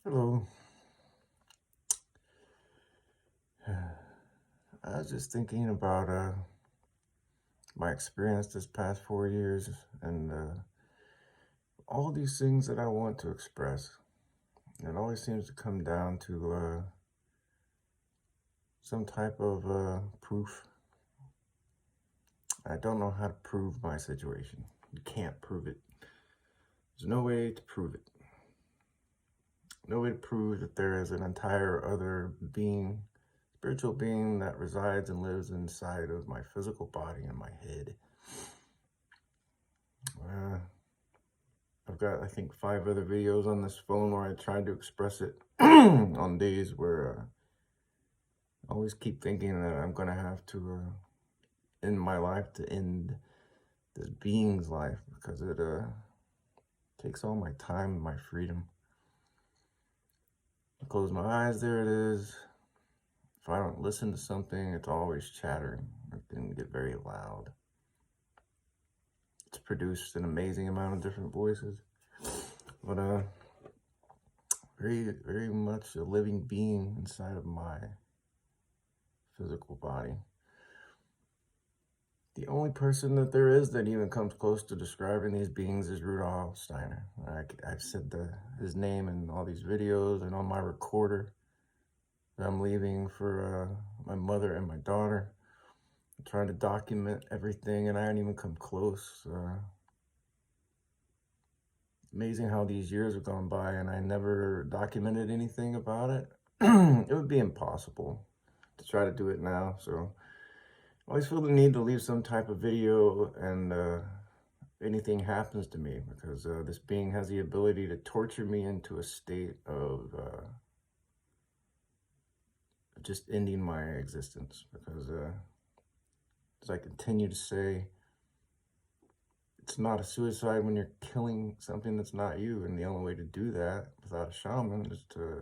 Hello. I was just thinking about my experience this past 4 years and all these things that I want to express. It always seems to come down to some type of proof. I don't know how to prove my situation. You can't prove it. There's no way to prove it. No way to prove that there is an entire other being, spiritual being that resides and lives inside of my physical body and my head. Uh, I've got, I think, 5 other videos on this phone where I tried to express it on days where I always keep thinking that I'm going to have to end my life to end this being's life because it takes all my time and my freedom. I close my eyes, there it is. If I don't listen to something, it's always chattering. It can get very loud. It's produced an amazing amount of different voices. But very, very much a living being inside of my physical body. The only person that there is that even comes close to describing these beings is Rudolf Steiner. I've said his name in all these videos and on my recorder that I'm leaving for my mother and my daughter. I'm trying to document everything, and I haven't even come close. Amazing how these years have gone by and I never documented anything about it. It would be impossible to try to do it now, so I always feel the need to leave some type of video and anything happens to me, because this being has the ability to torture me into a state of just ending my existence, because as I continue to say, it's not a suicide when you're killing something that's not you, and the only way to do that without a shaman is to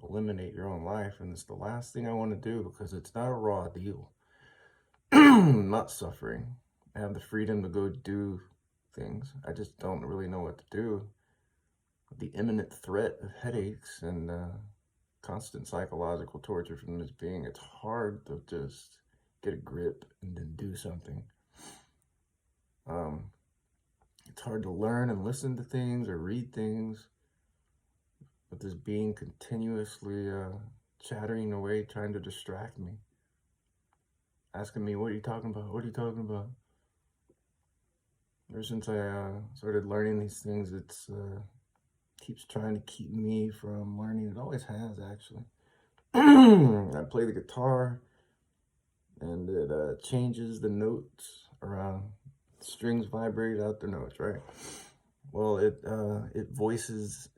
eliminate your own life, and it's the last thing I want to do because it's not a raw deal. I'm not suffering. I have the freedom to go do things. I just don't really know what to do. The imminent threat of headaches and constant psychological torture from this being, it's hard to just get a grip and then do something. It's hard to learn and listen to things or read things with this being continuously chattering away, trying to distract me, asking me, what are you talking about? What are you talking about? Ever since I started learning these things, it's keeps trying to keep me from learning. It always has, actually. I play the guitar, and it changes the notes around. Strings vibrate out the notes, right? Well, it voices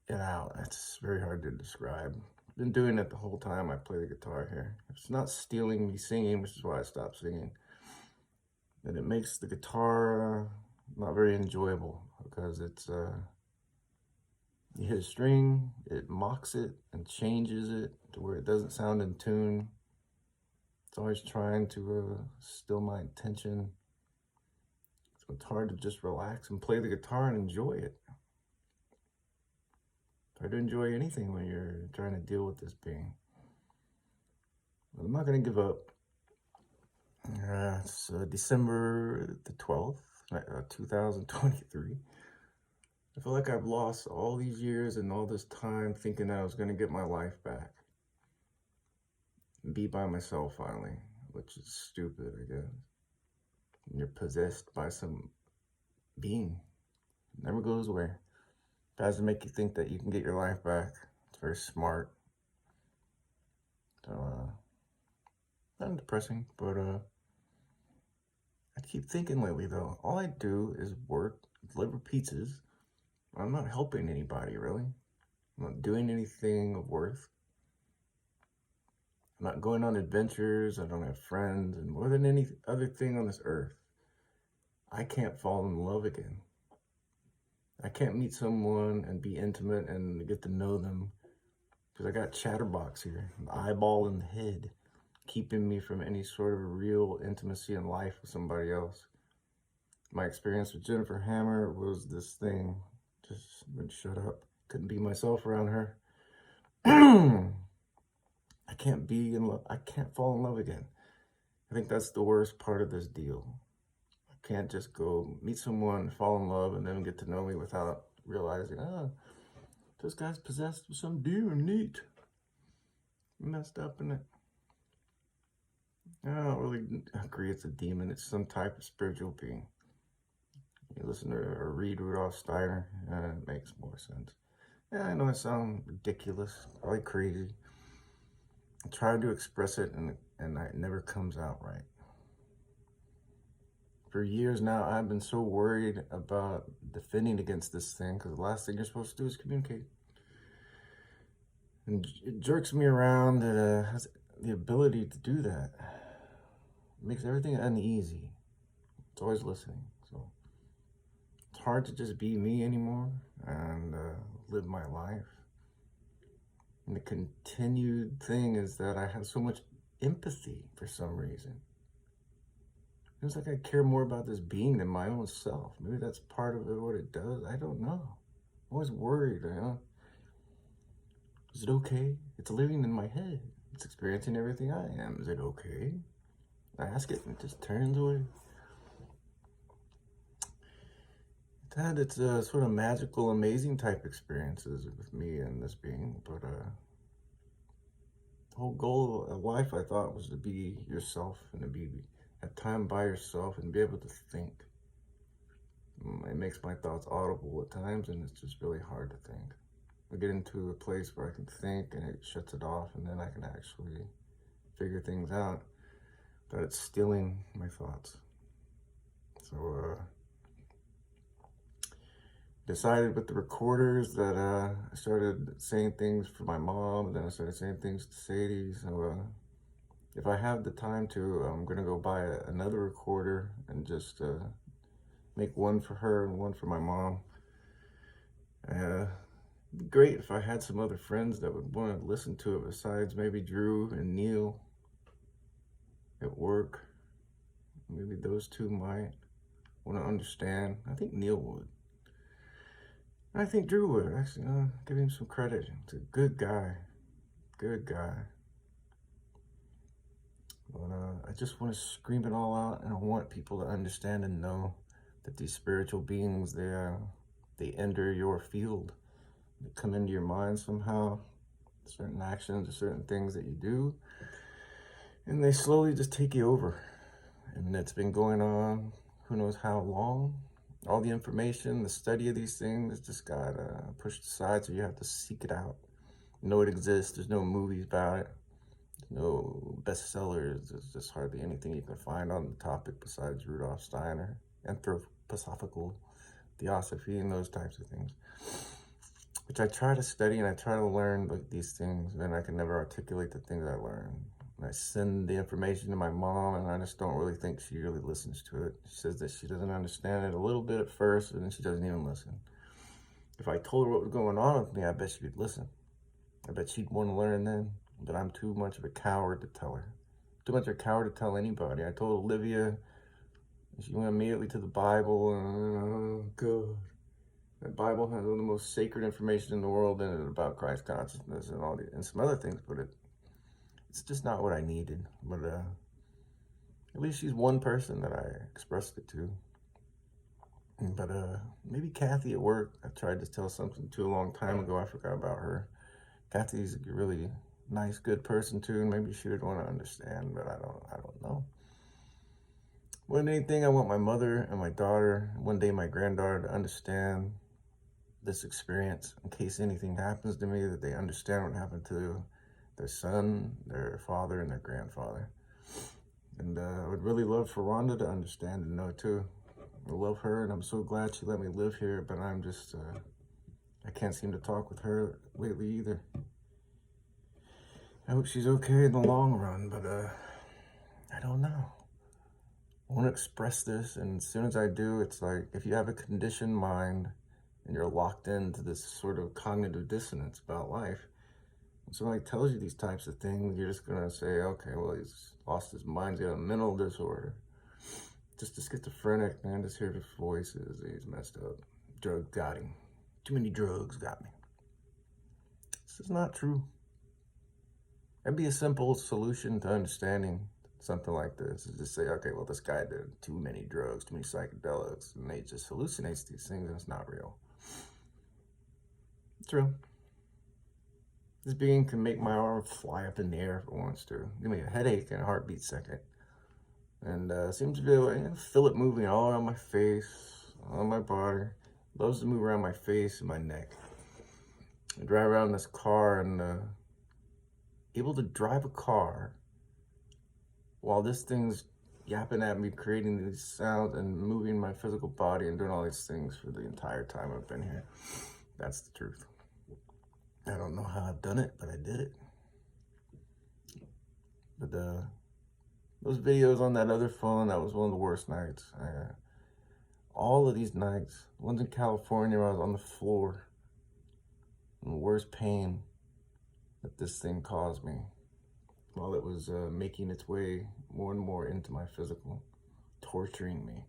it out. It's very hard to describe. I've been doing it the whole time I play the guitar here. It's not stealing me singing, which is why I stopped singing. And it makes the guitar not very enjoyable, because it's you hit a string, it mocks it and changes it to where it doesn't sound in tune. It's always trying to still my attention. So it's hard to just relax and play the guitar and enjoy it. It's hard to enjoy anything when you're trying to deal with this being. But I'm not going to give up. It's December the 12th, 2023. I feel like I've lost all these years and all this time thinking that I was going to get my life back and be by myself finally, which is stupid, I guess. You're possessed by some being. It never goes away. It tries to make you think that you can get your life back. It's very smart. So, not depressing, but I keep thinking lately, though, all I do is work, deliver pizzas. I'm not helping anybody, really. I'm not doing anything of worth. I'm not going on adventures. I don't have friends. And more than any other thing on this earth, I can't fall in love again. I can't meet someone and be intimate and get to know them, because I got chatterbox here, an eyeball in the head, keeping me from any sort of real intimacy in life with somebody else. My experience with Jennifer Hammer was this thing. Just shut up. Couldn't be myself around her. I can't be in love. I can't fall in love again. I think that's the worst part of this deal. I can't just go meet someone, fall in love, and then get to know me without realizing, oh, this guy's possessed with some demon. Neat. Messed up in it. I don't really agree it's a demon. It's some type of spiritual being. You listen to or read Rudolf Steiner, it makes more sense. Yeah, I know it sounds ridiculous, probably crazy. I try to express it, and it never comes out right. For years now, I've been so worried about defending against this thing, because the last thing you're supposed to do is communicate. And it jerks me around that it has the ability to do that. It makes everything uneasy. It's always listening. So it's hard to just be me anymore and live my life. And the continued thing is that I have so much empathy for some reason. It's like I care more about this being than my own self. Maybe that's part of it, what it does. I don't know. I'm always worried, you know. Is it okay? It's living in my head. It's experiencing everything I am. Is it okay? I ask it and it just turns away. It's sort of magical, amazing type experiences with me and this being, but the whole goal of life, I thought, was to be yourself and to have time by yourself and be able to think. It makes my thoughts audible at times, and it's just really hard to think. I get into a place where I can think and it shuts it off, and then I can actually figure things out, but it's stealing my thoughts. So decided with the recorders that I started saying things for my mom, and then I started saying things to Sadie. So if I have the time to, I'm gonna go buy another recorder and just make one for her and one for my mom. It'd be great if I had some other friends that would want to listen to it besides maybe Drew and Neil at work. Maybe those two might want to understand. I think Neil would. I think Drew would, actually. Give him some credit. He's a good guy. Good guy. But I just want to scream it all out, and I want people to understand and know that these spiritual beings, they enter your field. They come into your mind somehow, certain actions or certain things that you do, and they slowly just take you over. And it's been going on who knows how long. All the information, the study of these things just got pushed aside, so you have to seek it out. You know it exists. There's no movies about it. There's no bestsellers. There's just hardly anything you can find on the topic besides Rudolf Steiner, anthroposophical theosophy, and those types of things, which I try to study and I try to learn these things, and I can never articulate the things I learn. I send the information to my mom, and I just don't really think she really listens to it. She says that she doesn't understand it a little bit at first, and then she doesn't even listen. If I told her what was going on with me, I bet she'd listen. I bet she'd want to learn then, but I'm too much of a coward to tell her. Too much of a coward to tell anybody. I told Olivia, she went immediately to the Bible, and oh God. The Bible has all the most sacred information in the world in it about Christ consciousness and some other things, but it's just not what I needed. But at least she's one person that I expressed it to. But maybe Kathy at work, I tried to tell something to a long time ago. I forgot about her. Kathy's a really nice, good person too, and maybe she would want to understand, but I don't know. More than anything, I want my mother and my daughter, one day my granddaughter, to understand this experience in case anything happens to me, that they understand what happened to their son, their father, and their grandfather. And I would really love for Rhonda to understand and know too. I love her, and I'm so glad she let me live here, but I'm just, I can't seem to talk with her lately either. I hope she's okay in the long run, but I don't know. I want to express this, and as soon as I do, it's like if you have a conditioned mind and you're locked into this sort of cognitive dissonance about life, when somebody tells you these types of things, you're just going to say, okay, well, he's lost his mind, he's got a mental disorder. Just a schizophrenic, man, just hear the voices, he's messed up. Drugs got him. Too many drugs got me. This is not true. That'd be a simple solution to understanding something like this. Is just say, okay, well, this guy did too many drugs, too many psychedelics, and they just hallucinates these things, and it's not real. True. This being can make my arm fly up in the air if it wants to. Give me a headache in a heartbeat second. And seems to be able to feel it moving all around my face, on my body. Loves to move around my face and my neck. I drive around this car and able to drive a car while this thing's yapping at me, creating these sounds and moving my physical body and doing all these things for the entire time I've been here. That's the truth. I don't know how I've done it, but I did it. But those videos on that other phone, that was one of the worst nights. All of these nights, ones in California where I was on the floor, and the worst pain that this thing caused me while it was making its way more and more into my physical, torturing me,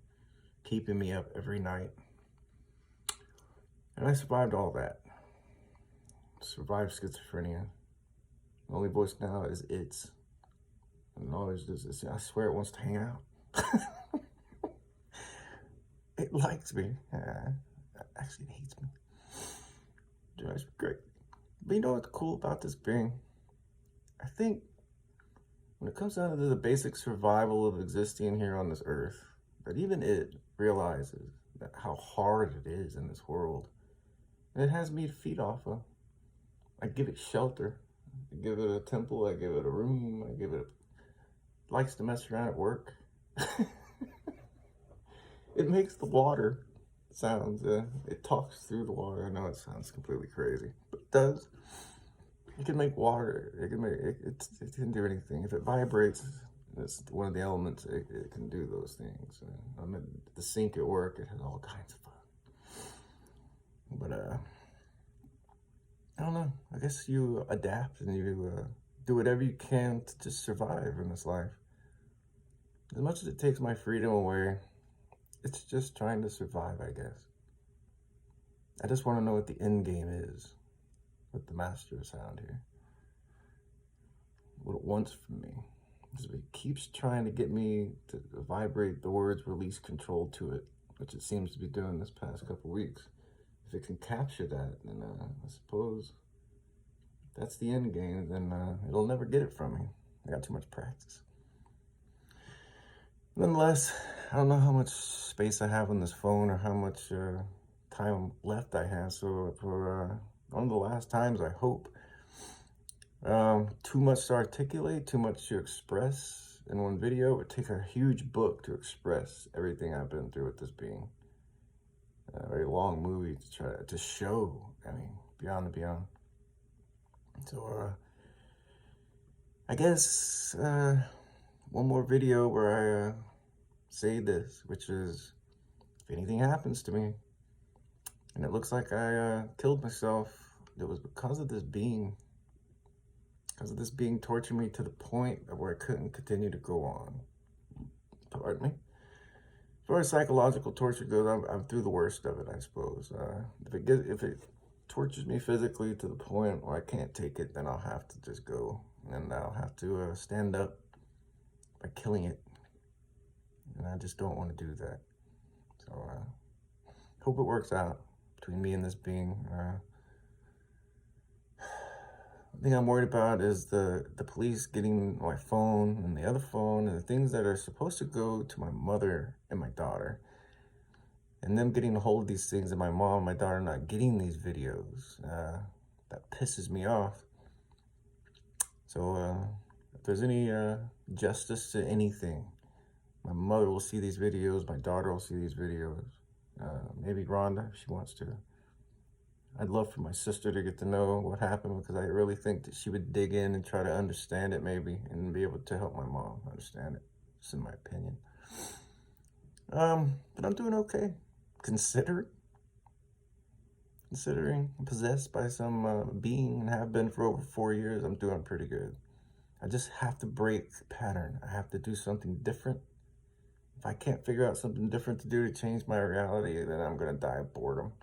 keeping me up every night. And I survived all that. Survived schizophrenia. The only voice now is its. And always just, I swear it wants to hang out. It likes me. Actually, it hates me. Drives me great. But you know what's cool about this being? I think when it comes down to the basic survival of existing here on this earth, that even it realizes that how hard it is in this world. And it has me to feed off of. I give it shelter. I give it a temple. I give it a room. I give it likes to mess around at work. It makes the water sounds. It talks through the water. I know it sounds completely crazy, but it does. It can make water. It can make it can do anything. If it vibrates, it's one of the elements. It can do those things. I'm at the sink at work. It has all kinds of fun. But I don't know. I guess you adapt and you do whatever you can to just survive in this life. As much as it takes my freedom away, it's just trying to survive, I guess. I just want to know what the end game is with the master of sound here. What it wants from me. It keeps trying to get me to vibrate the words release control to it, which it seems to be doing this past couple weeks. If it can capture that, then I suppose if that's the end game, then it'll never get it from me. I got too much practice. Nonetheless, I don't know how much space I have on this phone or how much time left I have. So for one of the last times, I hope, too much to articulate, too much to express in one video. It would take a huge book to express everything I've been through with this being. A very long movie to try to show, I mean, beyond the beyond. So, I guess, one more video where I say this, which is, if anything happens to me, and it looks like I killed myself, it was because of this being. Because of this being torturing me to the point of where I couldn't continue to go on. Pardon me. As far as psychological torture goes, I'm through the worst of it, I suppose. If it tortures me physically to the point where I can't take it, then I'll have to just go. And I'll have to stand up by killing it. And I just don't want to do that. So, hope it works out between me and this being. The thing I'm worried about is the police getting my phone and the other phone and the things that are supposed to go to my mother and my daughter. And them getting a hold of these things and my mom and my daughter not getting these videos. That pisses me off. So if there's any justice to anything, my mother will see these videos, my daughter will see these videos. Maybe Rhonda, if she wants to. I'd love for my sister to get to know what happened because I really think that she would dig in and try to understand it maybe and be able to help my mom understand it, just in my opinion. But I'm doing okay. Considering possessed by some being and have been for over 4 years, I'm doing pretty good. I just have to break the pattern. I have to do something different. If I can't figure out something different to do to change my reality, then I'm going to die of boredom.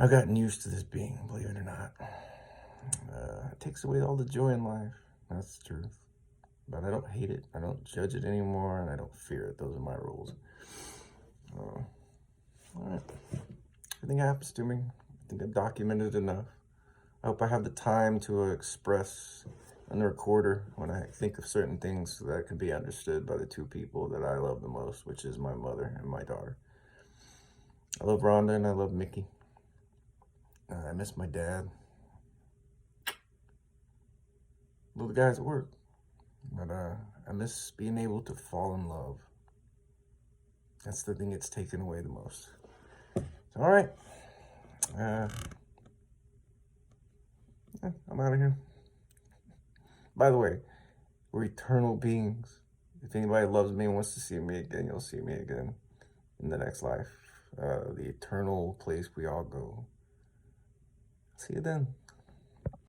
I've gotten used to this being, believe it or not. It takes away all the joy in life. That's the truth. But I don't hate it. I don't judge it anymore, and I don't fear it. Those are my rules. All right. Everything happens to me. I think I've documented enough. I hope I have the time to express on the recorder when I think of certain things so that can be understood by the two people that I love the most, which is my mother and my daughter. I love Rhonda and I love Mickey. I miss my dad. Love the guys at work. But I miss being able to fall in love. That's the thing that's taken away the most. So, all right. I'm out of here. By the way, we're eternal beings. If anybody loves me and wants to see me again, you'll see me again in the next life. The eternal place we all go. See you then.